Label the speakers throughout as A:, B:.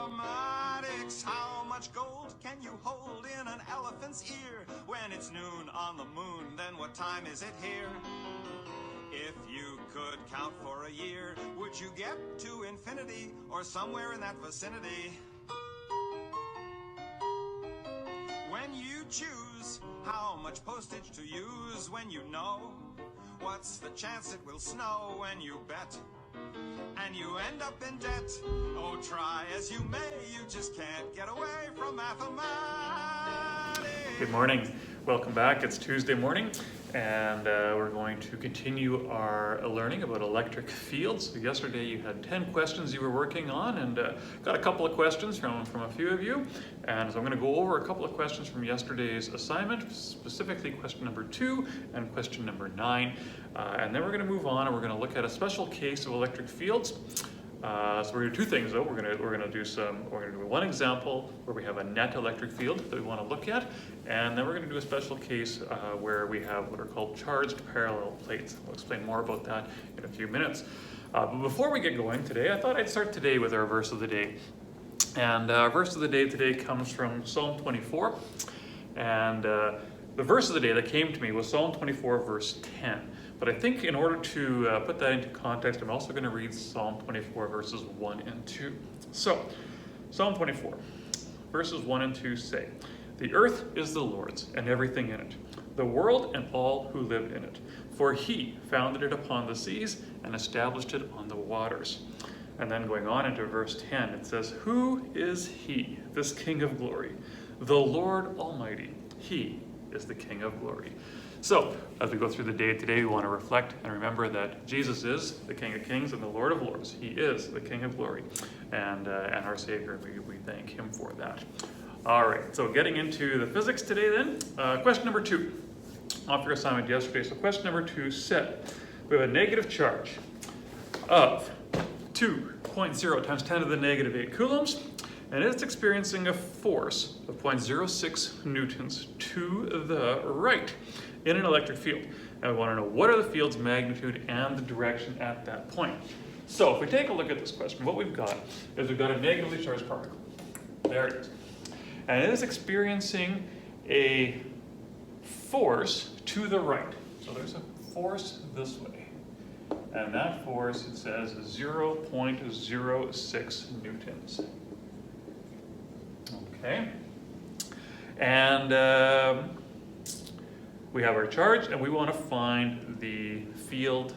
A: mathematics. How much gold can you hold in an elephant's ear? When it's noon on the moon, then what time is it here? If you could count for a year, would you get to infinity or somewhere in that vicinity? When you choose how much postage to use, when you know what's the chance it will snow, when you bet and you end up in debt. Oh, try as you may, you just can't get away from mathematics.
B: Good morning. Welcome back. It's Tuesday morning, and we're going to continue our learning about electric fields. So yesterday you had 10 questions you were working on, and got a couple of questions from a few of you. And so I'm going to go over a couple of questions from yesterday's assignment, specifically question number 2 and question number 9. And then we're going to move on, and we're going to look at a special case of electric fields. So we're going to do two things though. We're going to do one example where we have a net electric field that we want to look at, and then we're going to do a special case where we have what are called charged parallel plates. I'll explain more about that in a few minutes. But before we get going today, I thought I'd start today with our verse of the day. And our verse of the day today comes from Psalm 24, and the verse of the day that came to me was Psalm 24 verse 10. But I think in order to put that into context, I'm also going to read Psalm 24 verses 1 and 2. So, Psalm 24, verses 1 and 2 say, "The earth is the Lord's, and everything in it, the world and all who live in it. For he founded it upon the seas and established it on the waters." And then going on into verse 10, it says, "Who is he, this King of glory? The Lord Almighty. He is the King of glory." So, as we go through the day today, we want to reflect and remember that Jesus is the King of Kings and the Lord of Lords. He is the King of glory, and our Savior. We thank him for that. All right, so getting into the physics today then. Question number 2, off your assignment yesterday. So question number 2 said, we have a negative charge of 2.0 times 10 to the negative 8 coulombs, and it's experiencing a force of 0.06 newtons to the right in an electric field. And we want to know what are the field's magnitude and the direction at that point. So if we take a look at this question, what we've got is we've got a negatively charged particle. There it is. And it is experiencing a force to the right. So there's a force this way. And that force, it says, is 0.06 newtons. Okay. And we have our charge, and we want to find the field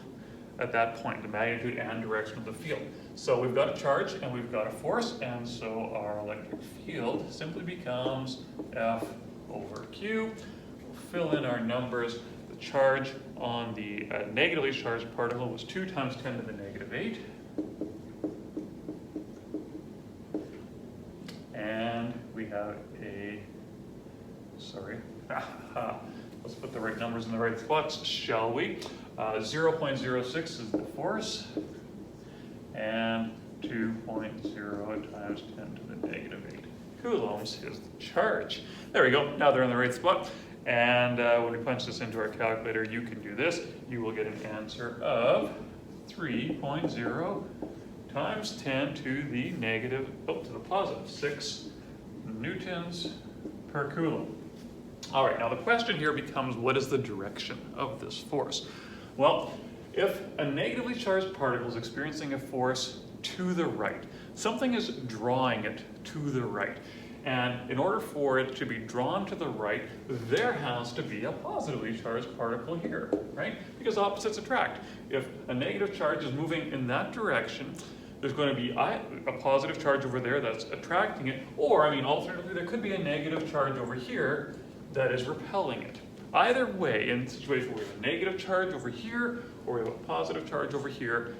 B: at that point, the magnitude and direction of the field. So we've got a charge and we've got a force, and so our electric field simply becomes F over Q. We'll fill in our numbers. The charge on the negatively charged particle was 2 times 10 to the negative 8. And we have let's put the right numbers in the right spots, shall we? 0.06 is the force, and 2.0 times 10 to the negative 8 coulombs is the charge. There we go, now they're in the right spot. And when we punch this into our calculator, you can do this. You will get an answer of 3.0 times 10 to the positive 6 newtons per coulomb. All right, now the question here becomes, what is the direction of this force? Well, if a negatively charged particle is experiencing a force to the right, something is drawing it to the right. And in order for it to be drawn to the right, there has to be a positively charged particle here, right? Because opposites attract. If a negative charge is moving in that direction, there's going to be a positive charge over there that's attracting it, or, alternatively, there could be a negative charge over here that is repelling it. Either way, in a situation where we have a negative charge over here, or we have a positive charge over here,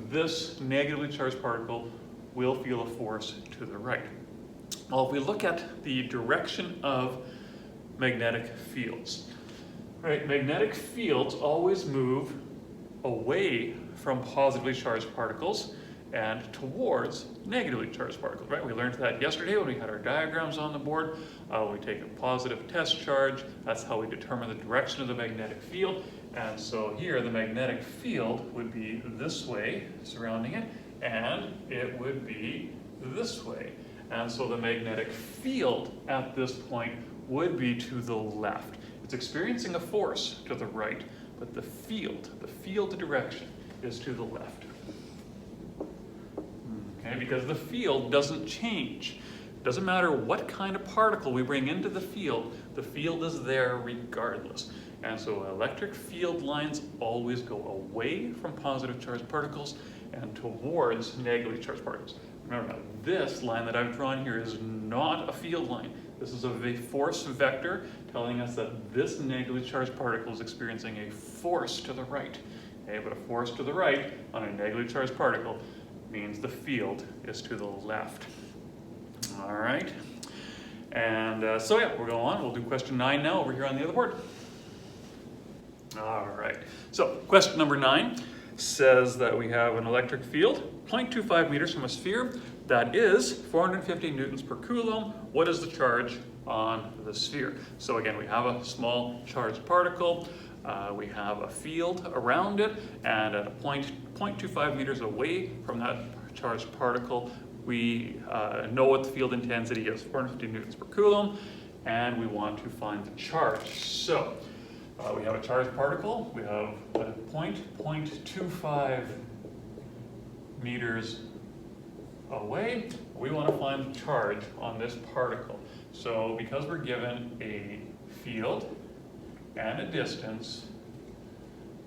B: this negatively charged particle will feel a force to the right. Well, if we look at the direction of magnetic fields, right? Magnetic fields always move away from positively charged particles and towards negatively charged particles, right? We learned that yesterday when we had our diagrams on the board. We take a positive test charge. That's how we determine the direction of the magnetic field. And so here, the magnetic field would be this way, surrounding it, and it would be this way. And so the magnetic field at this point would be to the left. It's experiencing a force to the right, but the field direction is to the left. Okay, because the field doesn't change. Doesn't matter what kind of particle we bring into the field is there regardless. And so electric field lines always go away from positive charged particles and towards negatively charged particles. Remember now, this line that I've drawn here is not a field line. This is a force vector telling us that this negatively charged particle is experiencing a force to the right. Okay, but a force to the right on a negatively charged particle means the field is to the left. All right. And so yeah, we'll go on. We'll do question 9 now over here on the other board. All right. So question number 9 says that we have an electric field 0.25 meters from a sphere that is 450 newtons per coulomb. What is the charge on the sphere? So again, we have a small charged particle. We have a field around it, and at a point 0.25 meters away from that charged particle, we know what the field intensity is, 450 newtons per coulomb, and we want to find the charge. So we have a charged particle. We have a 0.25 meters away. We want to find the charge on this particle. So because we're given a field and a distance,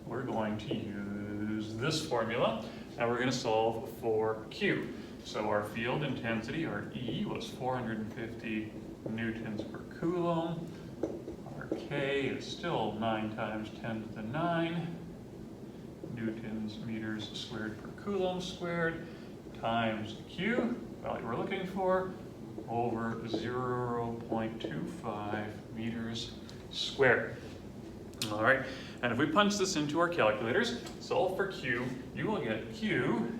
B: we're going to use this formula, and we're going to solve for Q. So our field intensity, our E, was 450 newtons per coulomb. Our K is still 9 times 10 to the 9 newtons meters squared per coulomb squared times Q, value we're looking for, over 0.25 meters squared. All right, and if we punch this into our calculators, solve for Q, you will get Q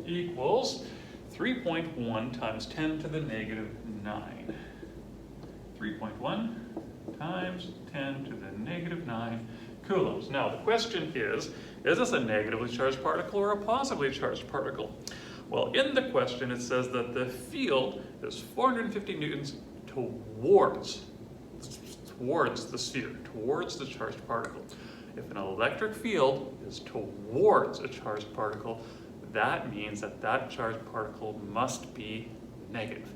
B: equals 3.1 times 10 to the negative 9. 3.1 times 10 to the negative 9 coulombs. Now the question is this a negatively charged particle or a positively charged particle? Well, in the question it says that the field is 450 newtons towards the sphere, towards the charged particle. If an electric field is towards a charged particle, that means that that charged particle must be negative.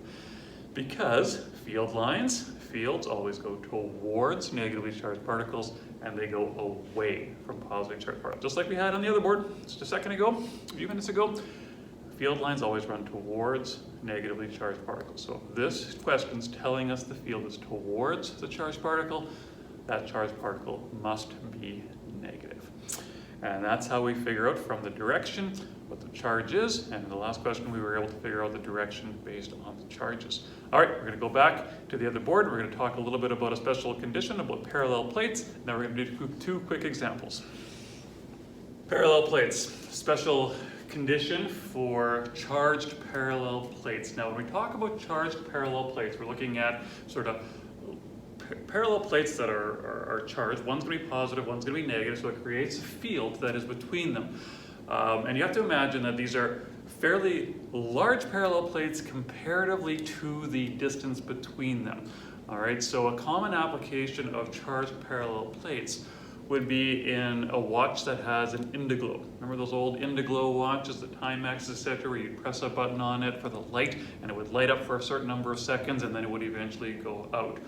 B: Because fields always go towards negatively charged particles, and they go away from positively charged particles. Just like we had on the other board just a few minutes ago, field lines always run towards negatively charged particles. So if this question's telling us the field is towards the charged particle, that charged particle must be negative. And that's how we figure out from the direction what the charge is. And in the last question, we were able to figure out the direction based on the charges. All right, we're going to go back to the other board. We're going to talk a little bit about a special condition about parallel plates. Now we're going to do 2 quick examples. Parallel plates, special condition for charged parallel plates. Now when we talk about charged parallel plates, we're looking at sort of parallel plates that are charged. One's going to be positive, one's going to be negative, so it creates a field that is between them. And you have to imagine that these are fairly large parallel plates comparatively to the distance between them. All right, so a common application of charged parallel plates would be in a watch that has an Indiglo. Remember those old Indiglo watches, the Timex, etc., where you'd press a button on it for the light, and it would light up for a certain number of seconds, and then it would eventually go out.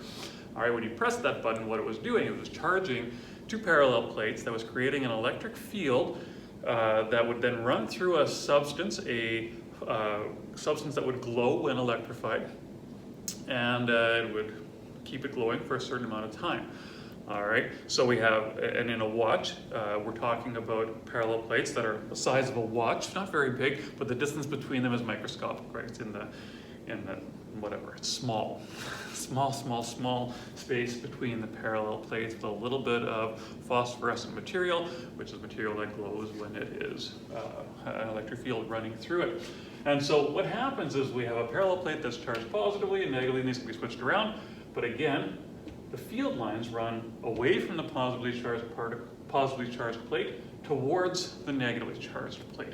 B: All right, when you pressed that button, what it was doing, it was charging 2 parallel plates that was creating an electric field that would then run through a substance, substance that would glow when electrified, and it would keep it glowing for a certain amount of time. All right, so we have, and in a watch, we're talking about parallel plates that are the size of a watch, not very big, but the distance between them is microscopic, right? It's in the whatever, it's small space between the parallel plates with a little bit of phosphorescent material, which is material that glows when it is an electric field running through it. And so what happens is we have a parallel plate that's charged positively and negatively, and these can be switched around, but again, the field lines run away from the positively charged plate towards the negatively charged plate.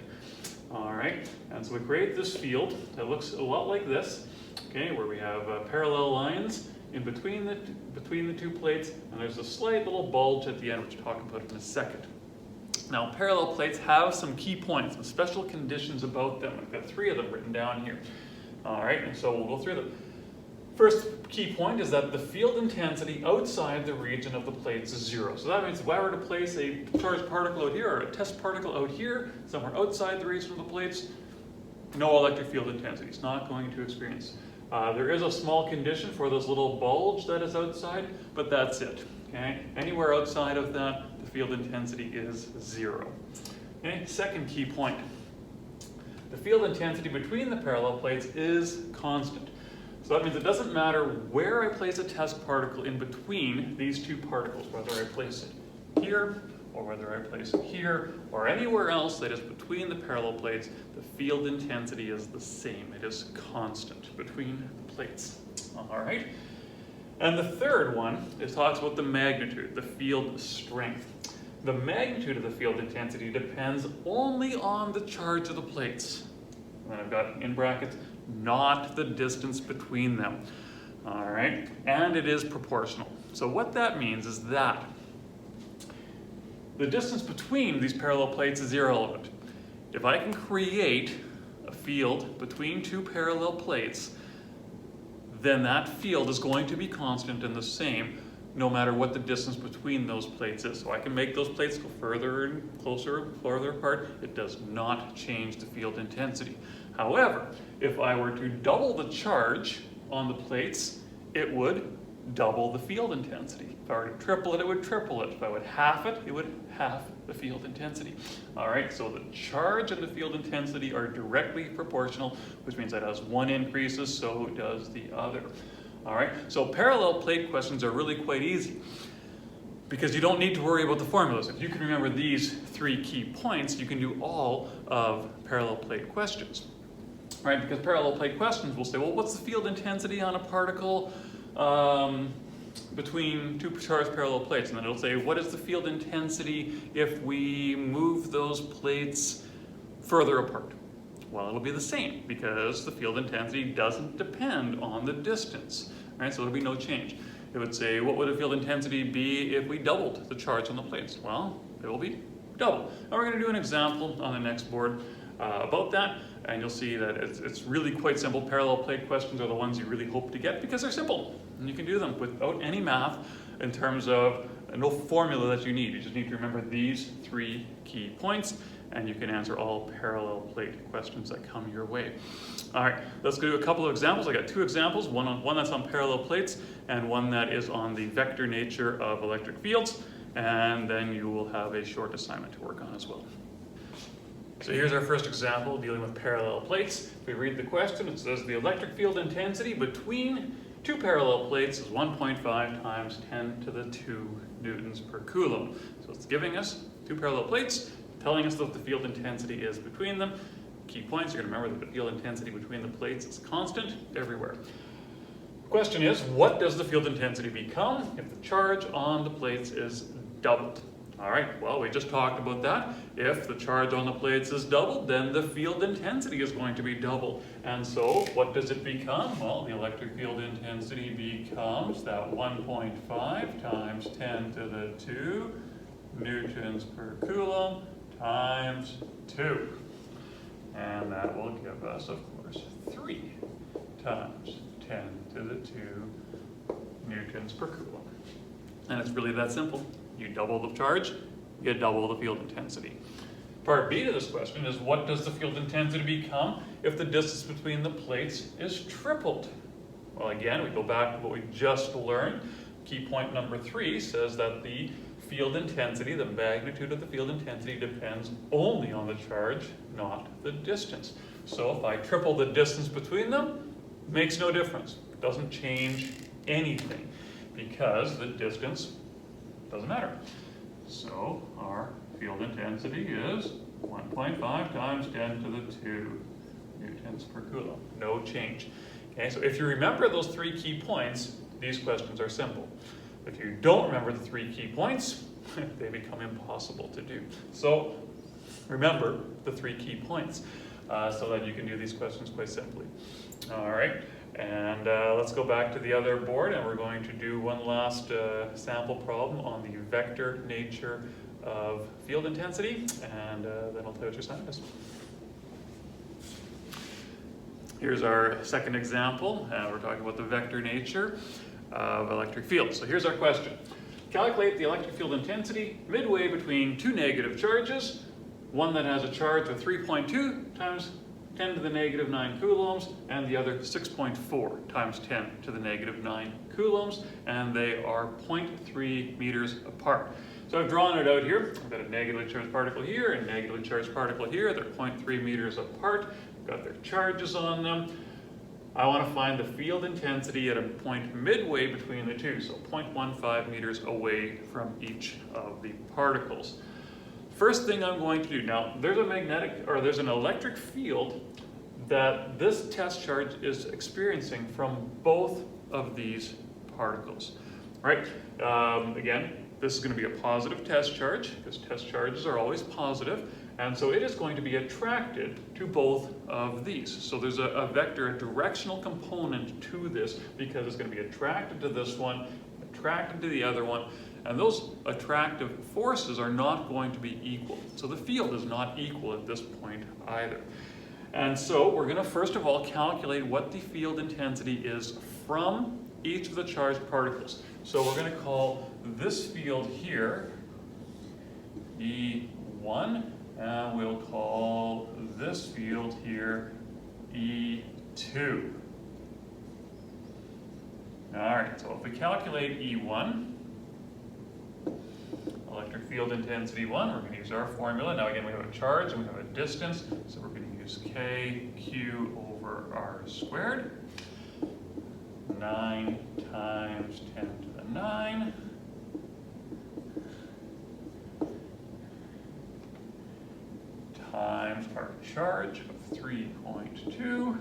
B: All right, and so we create this field that looks a lot like this. okay, where we have parallel lines in between the two plates, and there's a slight little bulge at the end, which we'll talk about in a second. Now, parallel plates have some key points, some special conditions about them. I've got 3 of them written down here. All right, and so we'll go through them. First key point is that the field intensity outside the region of the plates is 0. So that means if I were to place a charged particle out here or a test particle out here, somewhere outside the region of the plates, no electric field intensity. It's not going to experience. There is a small condition for this little bulge that is outside, but that's it. Okay? Anywhere outside of that, the field intensity is 0. Okay? Second key point. The field intensity between the parallel plates is constant. So that means it doesn't matter where I place a test particle in between these two particles, whether I place it here, or whether I place it here, or anywhere else that is between the parallel plates, the field intensity is the same. It is constant between the plates. All right? And the third one, it talks about the magnitude, the field strength. The magnitude of the field intensity depends only on the charge of the plates. And then I've got in brackets, not the distance between them. All right? And it is proportional. So what that means is that the distance between these parallel plates is irrelevant. If I can create a field between two parallel plates, then that field is going to be constant and the same no matter what the distance between those plates is. So I can make those plates go further and closer, farther apart. It does not change the field intensity. However, if I were to double the charge on the plates, it would double the field intensity. If I were to triple it would triple it. If I would half it would half the field intensity. All right, so the charge and the field intensity are directly proportional, which means that as one increases, so does the other. All right, so parallel plate questions are really quite easy because you don't need to worry about the formulas. If you can remember these 3 key points, you can do all of parallel plate questions. Right, because parallel plate questions will say, well, what's the field intensity on a particle between two charged parallel plates? And then it'll say, what is the field intensity if we move those plates further apart? Well, it'll be the same because the field intensity doesn't depend on the distance, right? So there'll be no change. It would say, what would the field intensity be if we doubled the charge on the plates? Well, it will be double. Now we're going to do an example on the next board about that, and you'll see that it's really quite simple. Parallel plate questions are the ones you really hope to get because they're simple, and you can do them without any math in terms of no formula that you need. You just need to remember these 3 key points, and you can answer all parallel plate questions that come your way. All right, let's go do a couple of examples. I got 2 examples, one that's on parallel plates and one that is on the vector nature of electric fields, and then you will have a short assignment to work on as well. So here's our first example dealing with parallel plates. If we read the question, it says the electric field intensity between 2 parallel plates is 1.5 times 10 to the 2 newtons per coulomb. So it's giving us 2 parallel plates, telling us what the field intensity is between them. Key points, you're going to remember that the field intensity between the plates is constant everywhere. The question is, what does the field intensity become if the charge on the plates is doubled? All right, well, we just talked about that. If the charge on the plates is doubled, then the field intensity is going to be doubled. And so, what does it become? Well, the electric field intensity becomes that 1.5 times 10 to the 2 newtons per coulomb times 2. And that will give us, of course, 3 times 10 to the 2 newtons per coulomb. And it's really that simple. You double the charge, you double the field intensity. Part B to this question is, what does the field intensity become if the distance between the plates is tripled? Well, again, we go back to what we just learned. Key point number 3 says that the field intensity, the magnitude of the field intensity, depends only on the charge, not the distance. So if I triple the distance between them, it makes no difference. It doesn't change anything because the distance doesn't matter. So our field intensity is 1.5 times 10 to the 2 newtons per coulomb. No change. Okay, so if you remember those 3 key points, these questions are simple. If you don't remember the 3 key points, they become impossible to do. So remember the 3 key points so that you can do these questions quite simply. All right, And let's go back to the other board, and we're going to do one last sample problem on the vector nature of field intensity, and then I'll tell you what your assignment is. Here's our second example, and we're talking about the vector nature of electric fields. So here's our question. Calculate the electric field intensity midway between two negative charges, one that has a charge of 3.2 times 10 to the negative 9 coulombs, and the other 6.4 times 10 to the negative 9 coulombs, and they are 0.3 meters apart. So I've drawn it out here. I've got a negatively charged particle here and a negatively charged particle here. They're 0.3 meters apart. I've got their charges on them. I want to find the field intensity at a point midway between the two, so 0.15 meters away from each of the particles. First thing I'm going to do, now there's an electric field that this test charge is experiencing from both of these particles, right? Again, this is going to be a positive test charge, because test charges are always positive, and so it is going to be attracted to both of these. So there's a vector, a directional component to this, because it's going to be attracted to this one, attracted to the other one, and those attractive forces are not going to be equal. So the field is not equal at this point either. And so we're going to first of all calculate what the field intensity is from each of the charged particles. So we're going to call this field here E1, and we'll call this field here E2. All right, so if we calculate E1, electric field intensity 1, we're going to use our formula. Now again, we have a charge and we have a distance, so we're going to use KQ over R squared. 9 times 10 to the 9 times our charge of 3.2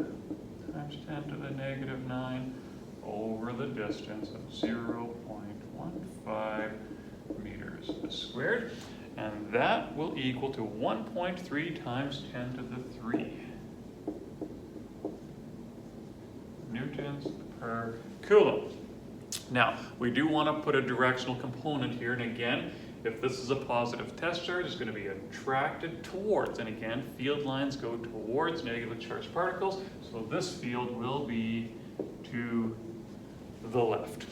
B: times 10 to the negative 9 over the distance of 0.15 meters squared, and that will equal to 1.3 times 10 to the 3 newtons per coulomb. Now, we do want to put a directional component here, and again, if this is a positive test charge, it's going to be attracted towards, and again, field lines go towards negatively charged particles, so this field will be to the left.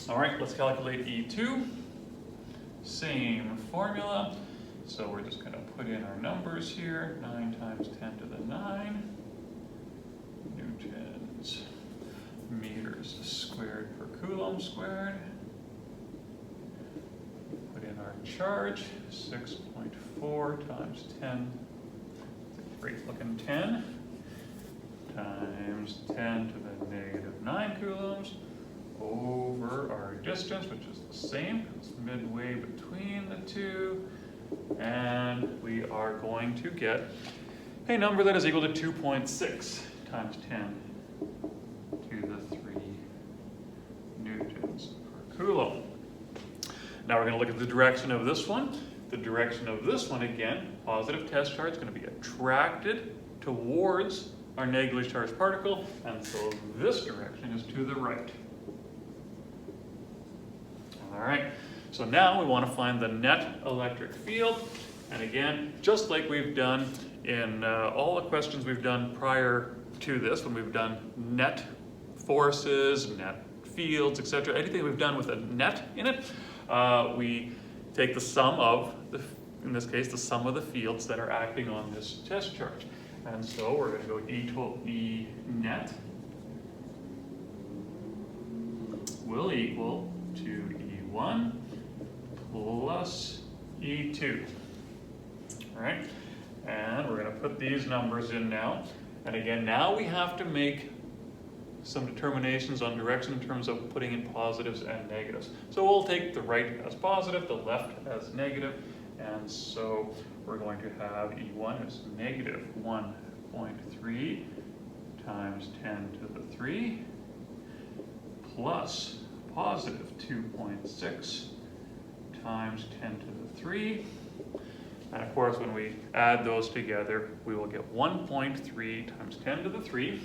B: All right, let's calculate E2. Same formula, so we're just going to put in our numbers here. 9 times 10 to the 9 newtons meters squared per coulomb squared. Put in our charge, 6.4 times 10, great looking 10, times 10 to the negative 9 coulombs over our distance, which is the same, it's midway between the two, and we are going to get a number that is equal to 2.6 times 10 to the 3 newtons per coulomb. Now we're going to look at the direction of this one. The direction of this one, again, positive test charge is going to be attracted towards our negatively charged particle, and so this direction is to the right. All right, so now we want to find the net electric field, and again, just like we've done in all the questions we've done prior to this, when we've done net forces, net fields, etc., anything we've done with a net in it, we take the sum of, in this case, the sum of the fields that are acting on this test charge. And so we're going to go E net will equal to E1 plus E2. All right, and we're going to put these numbers in now. And again, now we have to make some determinations on direction in terms of putting in positives and negatives. So we'll take the right as positive, the left as negative, and so we're going to have E1 as negative 1.3 times 10 to the 3 plus positive 2.6 times 10 to the 3. And of course, when we add those together, we will get 1.3 times 10 to the 3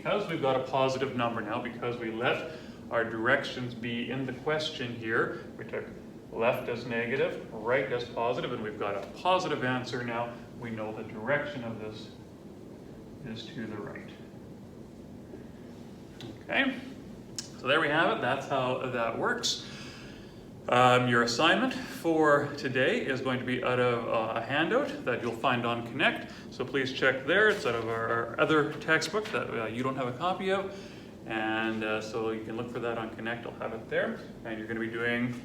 B: because we've got a positive number now, because we let our directions be in the question here, we took left as negative, right as positive, and we've got a positive answer now. We know the direction of this is to the right. Okay, so there we have it. That's how that works. Your assignment for today is going to be out of a handout that you'll find on Connect. So please check there. It's out of our other textbook that you don't have a copy of. And so you can look for that on Connect. I'll have it there. And you're going to be doing,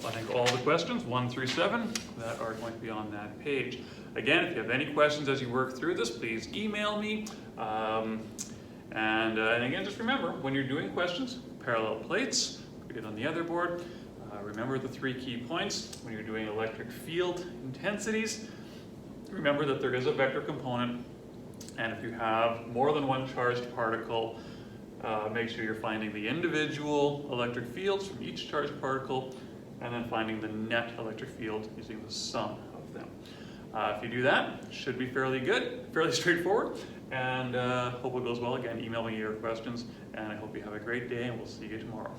B: I think, all the questions, 1 through 7, that are going to be on that page. Again, if you have any questions as you work through this, please email me. And again, just remember, when you're doing questions, parallel plates, we did on the other board. Remember the 3 key points when you're doing electric field intensities. Remember that there is a vector component, and if you have more than one charged particle, make sure you're finding the individual electric fields from each charged particle, and then finding the net electric field using the sum of them. If you do that, it should be fairly good, fairly straightforward, and hope it goes well. Again, email me your questions, and I hope you have a great day, and we'll see you tomorrow.